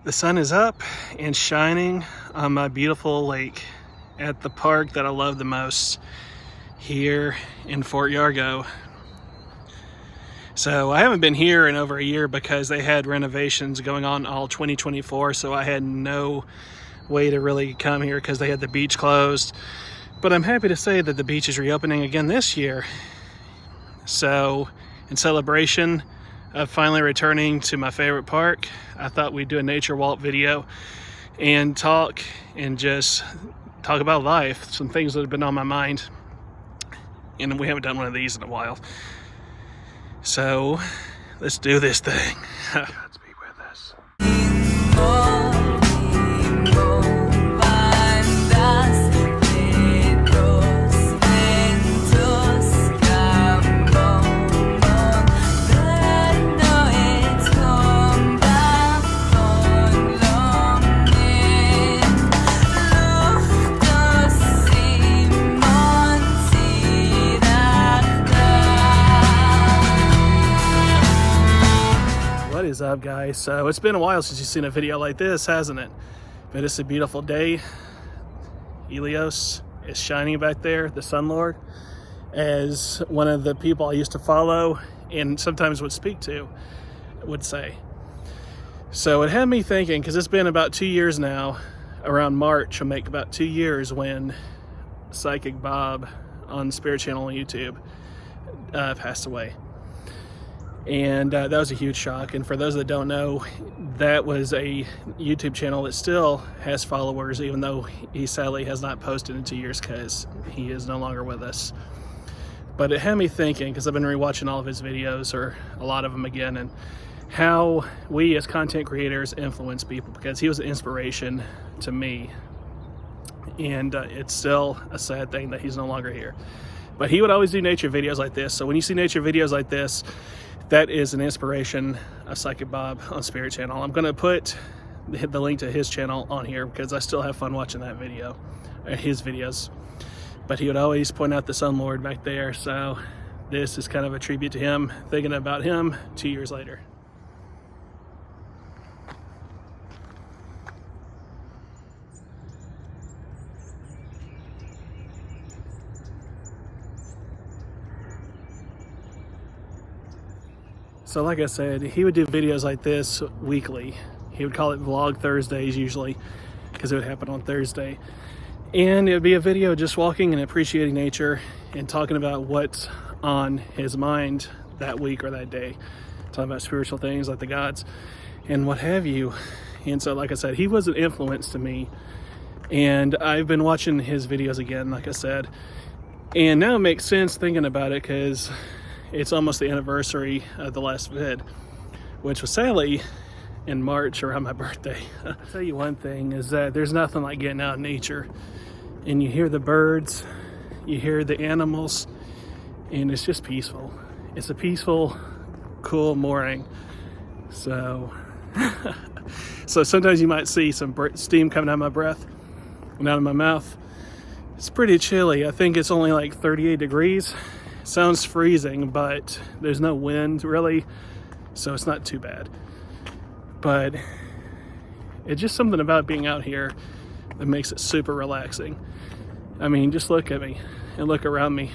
The sun is up and shining on my beautiful lake at the park that I love the most here in Fort Yargo. So I haven't been here in over a year because they had renovations going on all 2024, so I had no way to really come here because they had the beach closed. But I'm happy to say that the beach is reopening again this year. So in celebration of finally returning to my favorite park, I thought we'd do a nature walk video and just talk about life, some things that have been on my mind. And we haven't done one of these in a while. So let's do this thing. Let's be with us. What is up, guys? So it's been a while since you've seen a video like this, hasn't it? But it's a beautiful day. Helios is shining back there, the Sun Lord, as one of the people I used to follow and sometimes would speak to would say. So it had me thinking, because it's been about 2 years now, around March will make about 2 years when Psychic Bob on Spirit Channel on YouTube passed away. And that was a huge shock. And for those that don't know, that was a YouTube channel that still has followers, even though he sadly has not posted in 2 years because he is no longer with us. But it had me thinking, because I've been rewatching all of his videos, or a lot of them again, and how we as content creators influence people, because he was an inspiration to me. And it's still a sad thing that he's no longer here. But he would always do nature videos like this. So when you see nature videos like this, that is an inspiration of Psychic Bob on Spirit Channel. I'm going to put the link to his channel on here because I still have fun watching that video, his videos. But he would always point out the Sun Lord back there. So this is kind of a tribute to him, thinking about him 2 years later. So like I said, he would do videos like this weekly. He would call it Vlog Thursdays usually, because it would happen on Thursday. And it would be a video just walking and appreciating nature and talking about what's on his mind that week or that day. Talking about spiritual things like the gods and what have you. And so like I said, he was an influence to me. And I've been watching his videos again, like I said. And now it makes sense thinking about it, because it's almost the anniversary of the last vid, which was sadly in March around my birthday. I'll tell you one thing is that there's nothing like getting out in nature and you hear the birds, you hear the animals, and it's just peaceful. It's a peaceful, cool morning. So sometimes you might see some steam coming out of my breath and out of my mouth. It's pretty chilly. I think it's only like 38 degrees. Sounds freezing, but there's no wind really, so it's not too bad. But it's just something about being out here that makes it super relaxing. I mean, just look at me and look around me.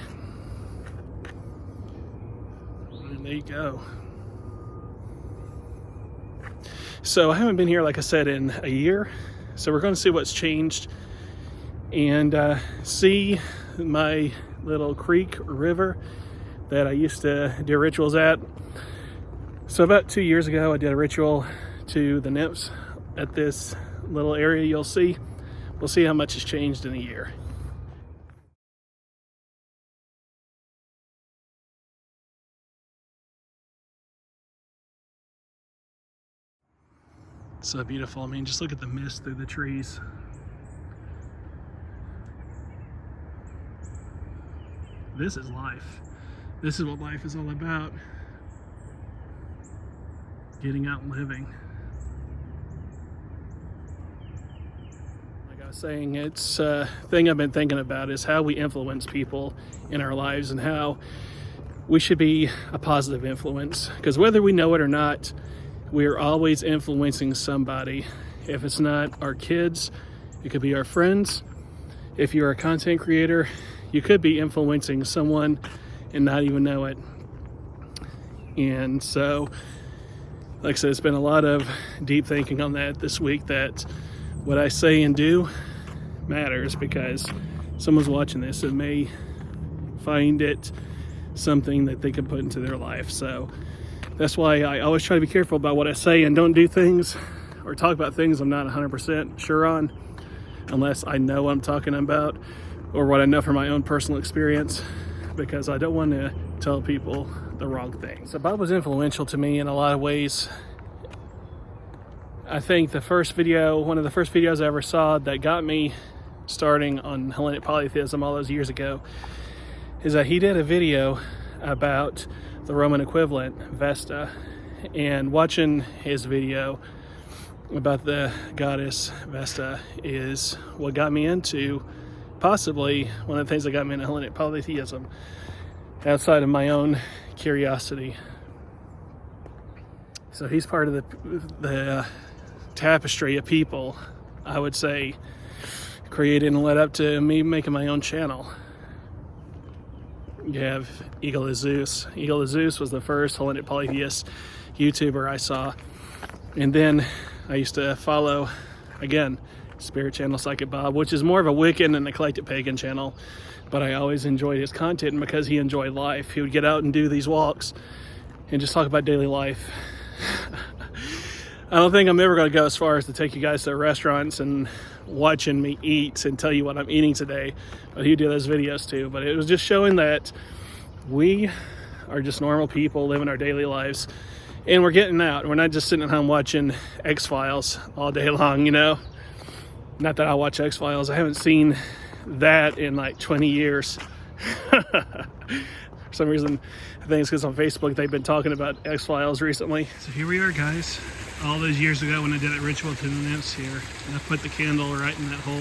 And there you go. So I haven't been here, like I said, in a year. So we're going to see what's changed and see my little creek or river that I used to do rituals at. So about 2 years ago, I did a ritual to the nymphs at this little area you'll see. We'll see how much has changed in a year. So beautiful. I mean, just look at the mist through the trees. This is life. This is what life is all about. Getting out and living. Like I was saying, it's a thing I've been thinking about is how we influence people in our lives and how we should be a positive influence. Because whether we know it or not, we're always influencing somebody. If it's not our kids, it could be our friends. If you're a content creator, you could be influencing someone and not even know it. And so, like I said, it's been a lot of deep thinking on that this week, that what I say and do matters, because someone's watching this and may find it something that they can put into their life. So that's why I always try to be careful about what I say and don't do things or talk about things I'm not 100% sure on, unless I know what I'm talking about or what I know from my own personal experience, because I don't want to tell people the wrong thing. So Bob was influential to me in a lot of ways. I think one of the first videos I ever saw that got me starting on Hellenic polytheism all those years ago is that he did a video about the Roman equivalent, Vesta. And watching his video about the goddess Vesta is what got me into, possibly one of the things that got me into Hellenic polytheism, outside of my own curiosity. So he's part of the tapestry of people, I would say, created and led up to me making my own channel. You have Eagle of Zeus. Eagle of Zeus was the first Hellenic polytheist YouTuber I saw. And then I used to follow, again, Spirit Channel Psychic Bob, which is more of a Wiccan and eclectic pagan channel, but I always enjoyed his content, and because he enjoyed life, he would get out and do these walks and just talk about daily life. I don't think I'm ever going to go as far as to take you guys to restaurants and watching me eat and tell you what I'm eating today, but he did those videos too. But it was just showing that we are just normal people living our daily lives, and we're getting out. We're not just sitting at home watching X-Files all day long, you know. Not that I watch X-Files. I haven't seen that in like 20 years. For some reason, I think it's because on Facebook they've been talking about X-Files recently. So here we are, guys. All those years ago when I did that ritual to the nymphs here, and I put the candle right in that hole.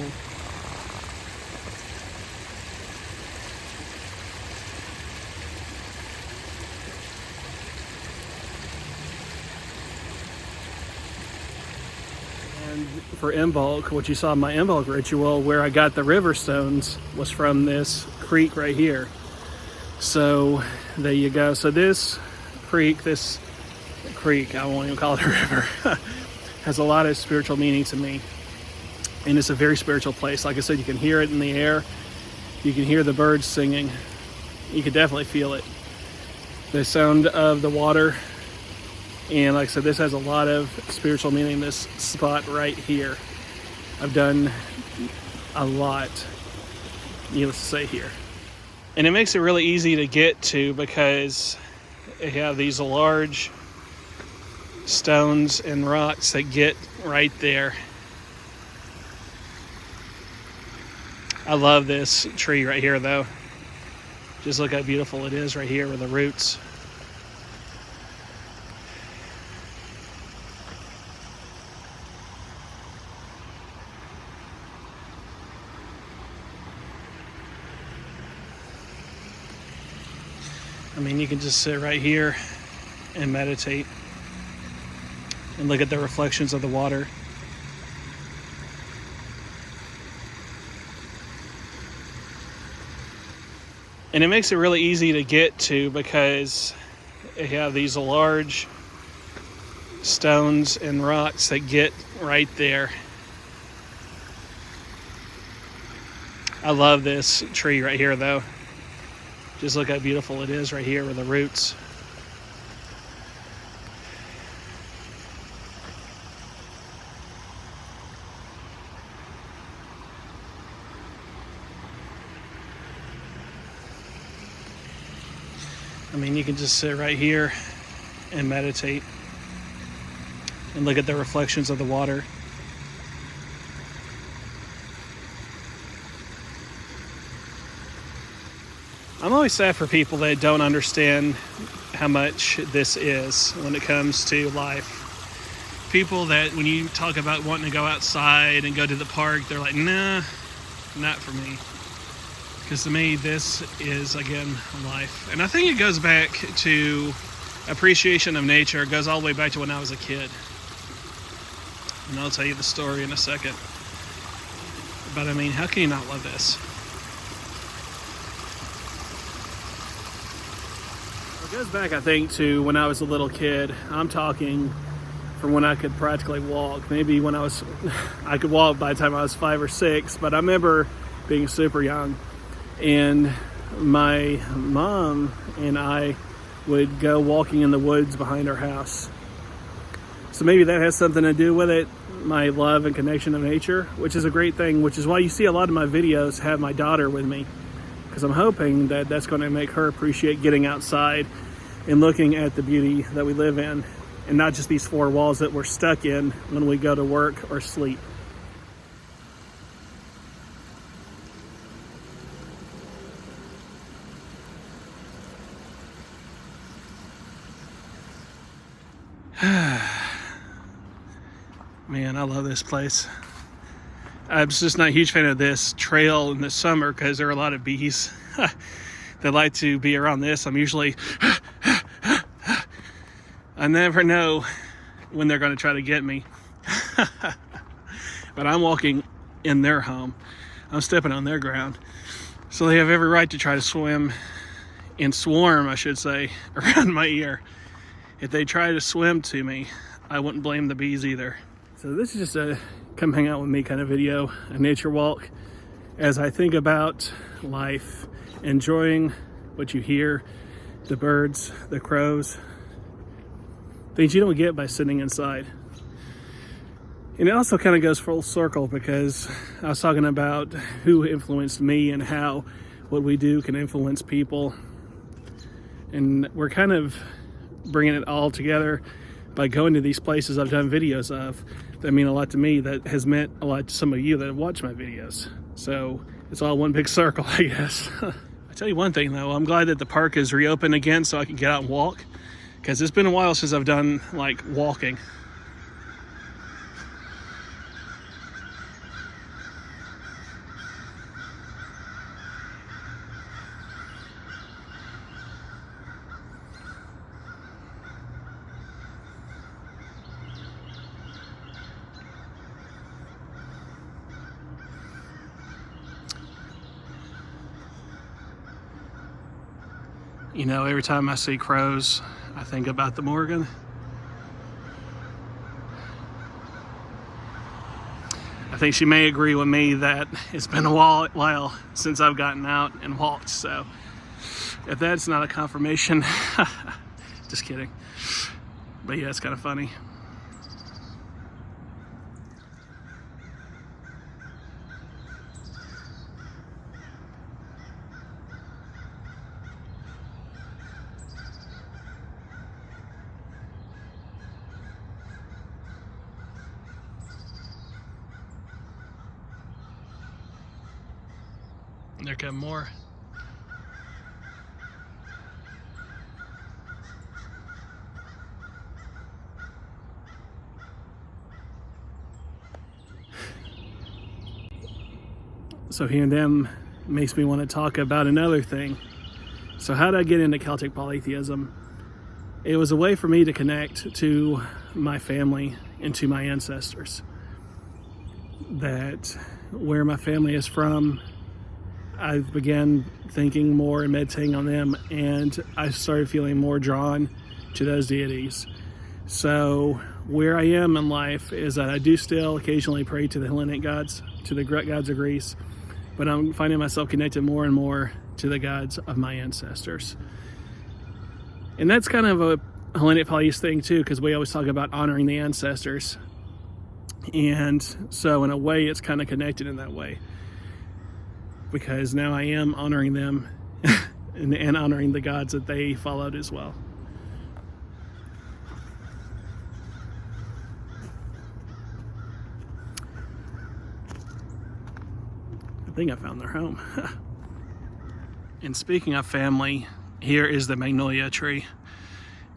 And for Imbolc, what you saw in my Imbolc ritual, where I got the river stones, was from this creek right here. So there you go. So this creek, I won't even call it a river, has a lot of spiritual meaning to me. And it's a very spiritual place. Like I said, you can hear it in the air. You can hear the birds singing. You can definitely feel it. The sound of the water. And like I said, this has a lot of spiritual meaning, this spot right here. I've done a lot, needless to say, here. And it makes it really easy to get to, because they have these large stones and rocks that get right there. I love this tree right here, though. Just look how beautiful it is right here with the roots. I mean, you can just sit right here and meditate and look at the reflections of the water. And it makes it really easy to get to, because they have these large stones and rocks that get right there. I love this tree right here, though. Just look how beautiful it is right here with the roots. I mean, you can just sit right here and meditate and look at the reflections of the water. I'm always sad for people that don't understand how much this is when it comes to life. People that, when you talk about wanting to go outside and go to the park, they're like, nah, not for me. Because to me, this is, again, life. And I think it goes back to appreciation of nature goes all the way back to when I was a kid. And I'll tell you the story in a second. But I mean, how can you not love this? It goes back, I think, to when I was a little kid. I'm talking from when I could practically walk. Maybe when I could walk by the time I was 5 or 6, but I remember being super young. And my mom and I would go walking in the woods behind our house. So maybe that has something to do with it, my love and connection to nature, which is a great thing, which is why you see a lot of my videos have my daughter with me, because I'm hoping that that's going to make her appreciate getting outside and looking at the beauty that we live in, and not just these 4 walls that we're stuck in when we go to work or sleep. Man, I love this place. I'm just not a huge fan of this trail in the summer because there are a lot of bees that like to be around this. I'm usually, I never know when they're going to try to get me. But I'm walking in their home. I'm stepping on their ground. So they have every right to try to swim and swarm, I should say, around my ear. If they try to swim to me, I wouldn't blame the bees either. So this is just a come hang out with me kind of video, a nature walk, as I think about life, enjoying what you hear, the birds, the crows, things you don't get by sitting inside. And it also kind of goes full circle because I was talking about who influenced me and how what we do can influence people. And we're kind of bringing it all together by going to these places I've done videos of that mean a lot to me, that has meant a lot to some of you that have watched my videos. So it's all one big circle, I guess. I tell you one thing though, I'm glad that the park is reopened again so I can get out and walk, because it's been a while since I've done like walking. You know, every time I see crows, I think about the Morgan. I think she may agree with me that it's been a while since I've gotten out and walked. So if that's not a confirmation, just kidding. But yeah, it's kind of funny. There come more. So hearing them makes me want to talk about another thing. So how did I get into Celtic polytheism? It was a way for me to connect to my family and to my ancestors. That where my family is from, I began thinking more and meditating on them, and I started feeling more drawn to those deities. So where I am in life is that I do still occasionally pray to the Hellenic gods, to the gods of Greece, but I'm finding myself connected more and more to the gods of my ancestors. And that's kind of a Hellenic polytheist thing too, because we always talk about honoring the ancestors. And so in a way, it's kind of connected in that way, because now I am honoring them and honoring the gods that they followed as well. I think I found their home. And speaking of family, here is the magnolia tree.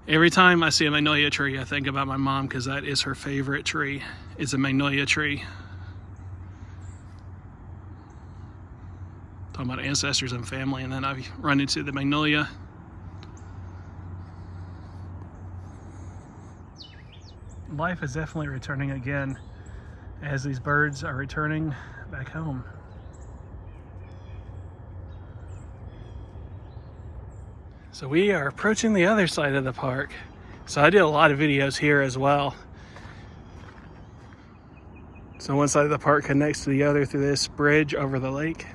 Every time I see a magnolia tree, I think about my mom, because that is her favorite tree. It's a magnolia tree. Talking about ancestors and family, and then I run into the magnolia. life is definitely returning again as these birds are returning back home. So we are approaching the other side of the park. So I did a lot of videos here as well. So one side of the park connects to the other through this bridge over the lake.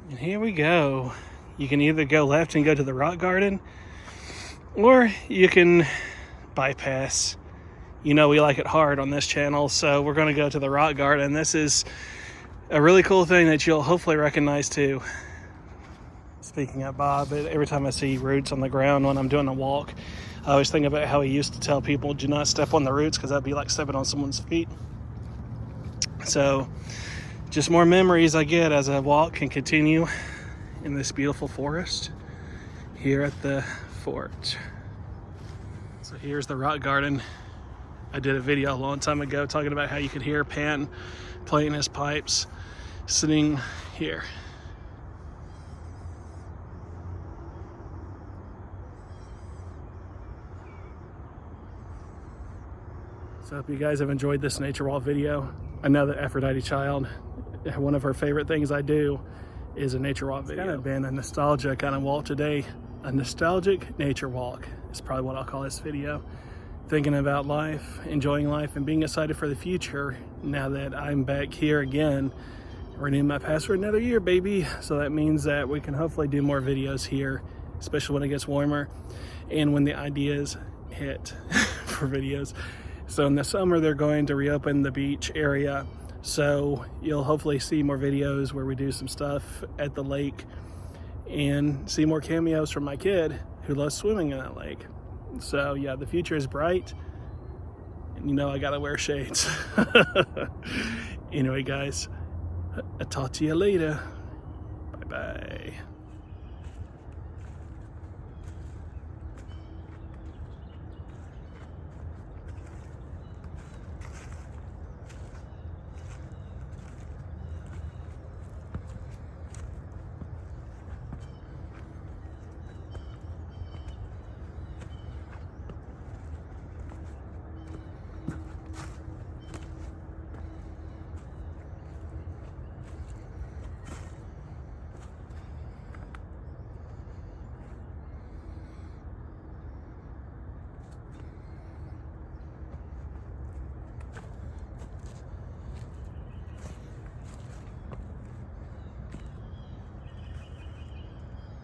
And here we go. You can either go left and go to the rock garden, or you can bypass. You know we like it hard on this channel, so we're going to go to the rock garden. This is a really cool thing that you'll hopefully recognize too. Speaking of Bob, every time I see roots on the ground when I'm doing a walk, I always think about how he used to tell people, do not step on the roots, because that'd be like stepping on someone's feet. So just more memories I get as I walk and continue in this beautiful forest here at the fort. So here's the rock garden. I did a video a long time ago talking about how you could hear Pan playing his pipes sitting here. So I hope you guys have enjoyed this nature walk video. I know that Aphrodite Child, one of her favorite things I do is a nature walk video. It's kind of been a nostalgia kind of walk today. A nostalgic nature walk is probably what I'll call this video. Thinking about life, enjoying life, and being excited for the future now that I'm back here again, renewing my pass for another year, baby. So that means that we can hopefully do more videos here, especially when it gets warmer and when the ideas hit for videos. So in the summer, they're going to reopen the beach area. So you'll hopefully see more videos where we do some stuff at the lake and see more cameos from my kid who loves swimming in that lake. So yeah, the future is bright, and you know I gotta wear shades. Anyway guys, I'll talk to you later. Bye bye.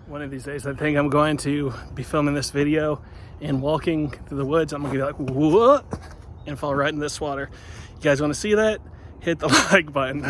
One of these days, I think I'm going to be filming this video and walking through the woods. I'm gonna be like, what? And fall right in this water. You guys wanna see that? Hit the like button.